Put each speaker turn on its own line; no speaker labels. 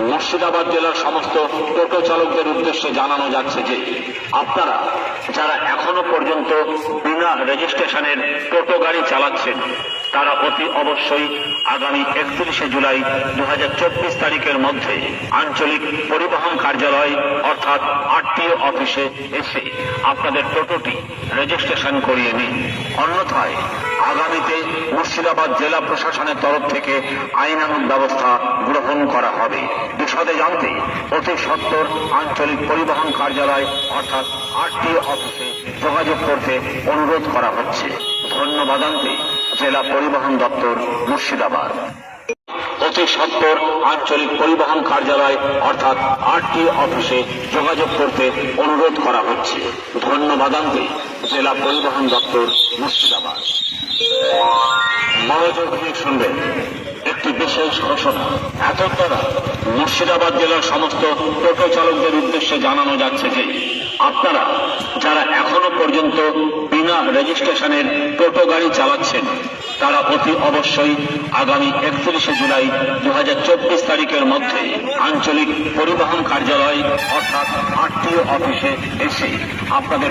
মুর্শিদাবাদ জেলার সমস্ত টোটো চালকদের উদ্দেশ্যে জানানো যাচ্ছে যে আপনারা যারা এখনো পর্যন্ত বিনা রেজিস্ট্রেশনের টোটো গাড়ি চালাচ্ছেন তারা অতি অবশ্যই আগামী 31শে জুলাই 2024 তারিখের মধ্যে আঞ্চলিক পরিবহন কার্যালয় অর্থাৎ আরটিও অফিসে এসে আপনাদের টোটোটি রেজিস্ট্রেশন করিয়ে নিন। অন্যথায় আগামীতে মুর্শিদাবাদ জেলা প্রশাসনের তরফ থেকে আইনানুগ ব্যবস্থা গ্রহণ করা হবে। বিশদে জানতে অতি সত্বর আঞ্চলিক পরিবহন কার্যালয় অর্থাৎ আরটিও অফিসে যোগাযোগ করতে অনুরোধ করা হচ্ছে। ধন্যবাদ। জেলা পরিবহন দপ্তর মুর্শিদাবাদ। অতি সত্বর আঞ্চলিক পরিবহন কার্যালয় অর্থাৎ আরটিও অফিসে যোগাযোগ করতে অনুরোধ করা হচ্ছে। ধন্যবাদ। জেলা পরিবহন দপ্তর মুর্শিদাবাদ। মনোযোগ দিয়ে শুনবেন একটি বিশেষ ঘোষণা। এতর দ্বারা মুর্শিদাবাদ জেলার সমস্ত টোটো চালকদের উদ্দেশ্যে জানানো যাচ্ছে যে আপনারা যারা এখনো পর্যন্ত বিনা রেজিস্ট্রেশনের টোটো গাড়ি চালাচ্ছেন তারা অতি অবশ্যই আগামী 31শে জুলাই 2024 তারিখের মধ্যে আঞ্চলিক পরিবহন কার্যালয় অর্থাৎ আরটিও অফিসে এসে আপনাদের